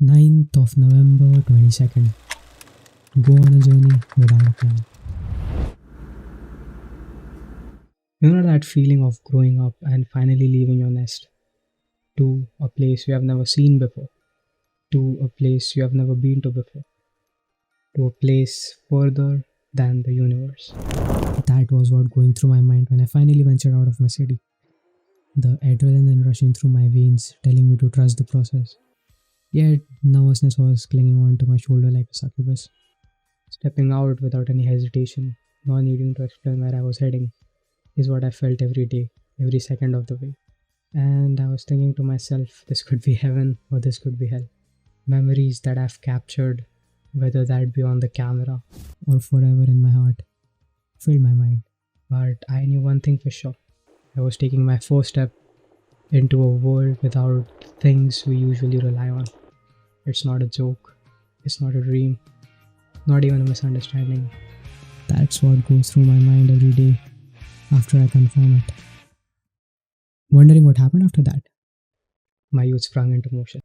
9th of November 22nd. Go on a journey without a plan. You know that feeling of growing up and finally leaving your nest to a place you have never seen before, to a place you have never been to before, to a place further than the universe. That was what going through my mind when I finally ventured out of my city. The adrenaline rushing through my veins, telling me to trust the process. Yet nervousness was clinging onto my shoulder like a succubus. Stepping out without any hesitation, not needing to explain where I was heading, is what I felt every day, every second of the way. And I was thinking to myself, this could be heaven or this could be hell. Memories that I've captured, whether that be on the camera or forever in my heart, filled my mind. But I knew one thing for sure. I was taking my first step into a world without things we usually rely on. It's not a joke. It's not a dream. Not even a misunderstanding. That's what goes through my mind every day after I confirm it. Wondering what happened after that? My youth sprung into motion.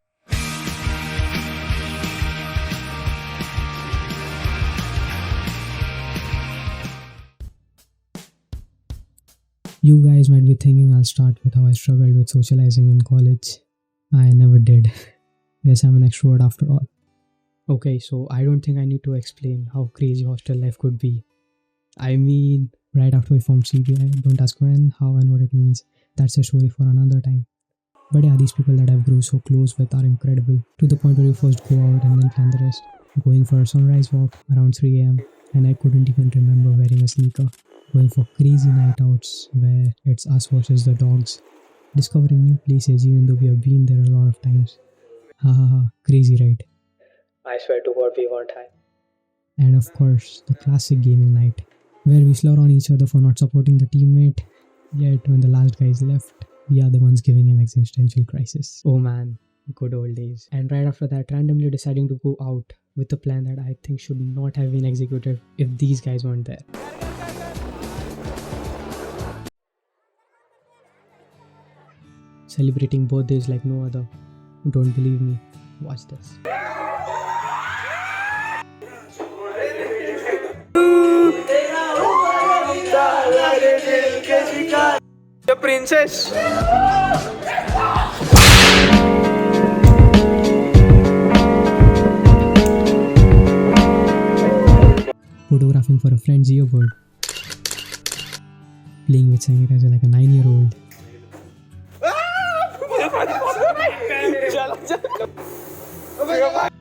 You guys might be thinking I'll start with how I struggled with socializing in college. I never did. Guess I'm an extrovert after all. Okay, so I don't think I need to explain how crazy hostel life could be. I mean, right after we formed CBI, don't ask when, how, and what it means. That's a story for another time. But yeah, these people that I've grown so close with are incredible. To the point where you first go out and then plan the rest. Going for a sunrise walk around 3 am, and I couldn't even remember wearing a sneaker. Going for crazy night outs where it's us versus the dogs. Discovering new places even though we have been there a lot of times. Ha ha ha, crazy right? I swear to God we weren't high. And of course, the classic gaming night, where we slur on each other for not supporting the teammate, yet when the last guy is left, we are the ones giving him existential crisis. Oh man, good old days. And right after that, randomly deciding to go out with a plan that I think should not have been executed if these guys weren't there. Celebrating birthdays like no other. Don't believe me? Watch this. The princess. Photographing for a friend's earbud. Playing with sanitizer like a 9-year-old.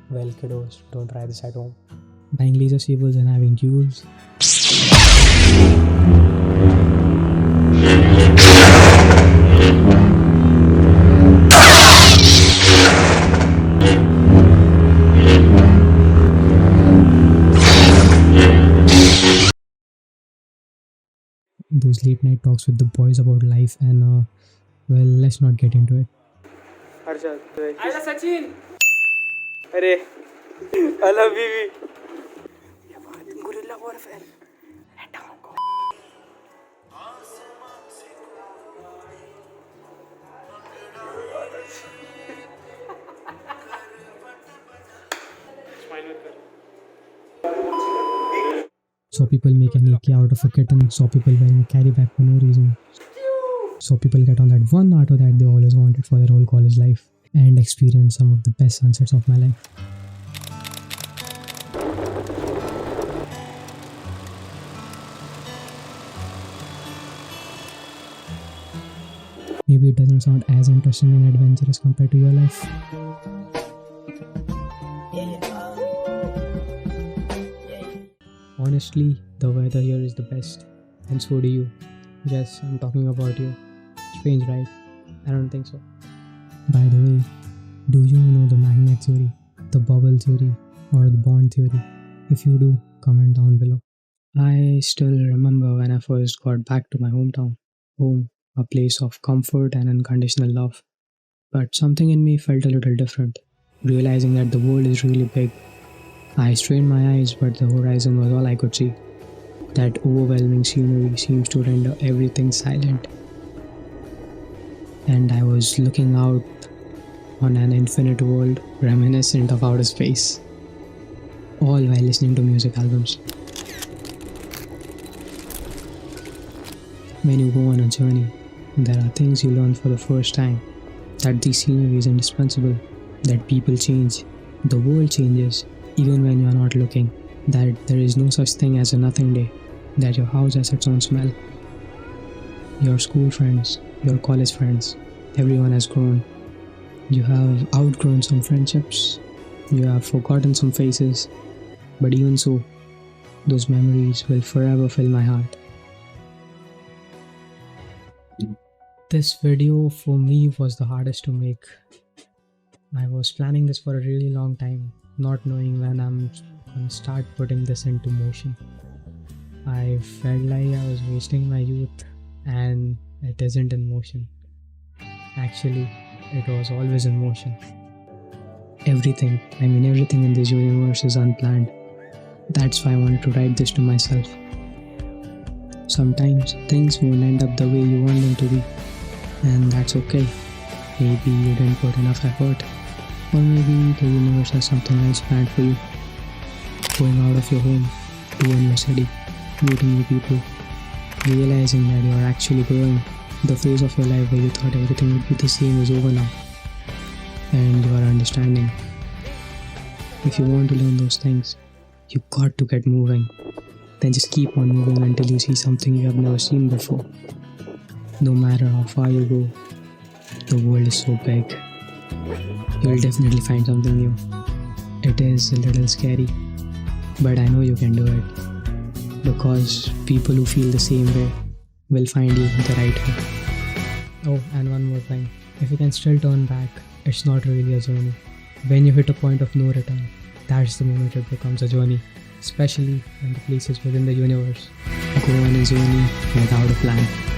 Well, kiddos, don't try this at home. Buying laser sabers and having duels. Those late night talks with the boys about life and well, let's not get into it. Ayla Sachin. Arey. I love Vivi. Gorilla warfare. Saw people make an AK out of a kitten. Saw people wearing a carry bag for no reason. Saw people get on that one auto that they always wanted for their whole college life. And experience some of the best sunsets of my life. Maybe it doesn't sound as interesting and adventurous compared to your life. Honestly, the weather here is the best. And so do you. Yes, I'm talking about you. Strange, right? I don't think so. By the way, do you know the magnet theory, the bubble theory, or the bond theory? If you do, comment down below. I still remember when I first got back to my hometown. Home, a place of comfort and unconditional love. But something in me felt a little different, realizing that the world is really big. I strained my eyes, but the horizon was all I could see. That overwhelming scenery seems to render everything silent. And I was looking out on an infinite world reminiscent of outer space, all while listening to music albums. When you go on a journey, there are things you learn for the first time. That the scenery is indispensable, that people change, the world changes, even when you are not looking, that there is no such thing as a nothing day, that your house has its own smell. Your school friends, your college friends, everyone has grown. You have outgrown some friendships, you have forgotten some faces, but even so, those memories will forever fill my heart. This video for me was the hardest to make. I was planning this for a really long time, not knowing when I'm gonna start putting this into motion. I felt like I was wasting my youth, and it isn't in motion. Actually, it was always in motion. Everything in this universe is unplanned. That's why I wanted to write this to myself. Sometimes things won't end up the way you want them to be, and that's okay. Maybe you didn't put enough effort, or maybe the universe has something else planned for you. Going out of your home, to a new city, meeting new people, realizing that you are actually growing. The phase of your life where you thought everything would be the same is over now, and you are understanding. If you want to learn those things, you got to get moving. Then just keep on moving until you see something you have never seen before. No matter how far you go, the world is so big. You'll definitely find something new. It is a little scary, but I know you can do it. Because people who feel the same way will find you the right way. Oh, and one more thing. If you can still turn back, it's not really a journey. When you hit a point of no return, that's the moment it becomes a journey. Especially when the place is within the universe. Go on a journey without a plan.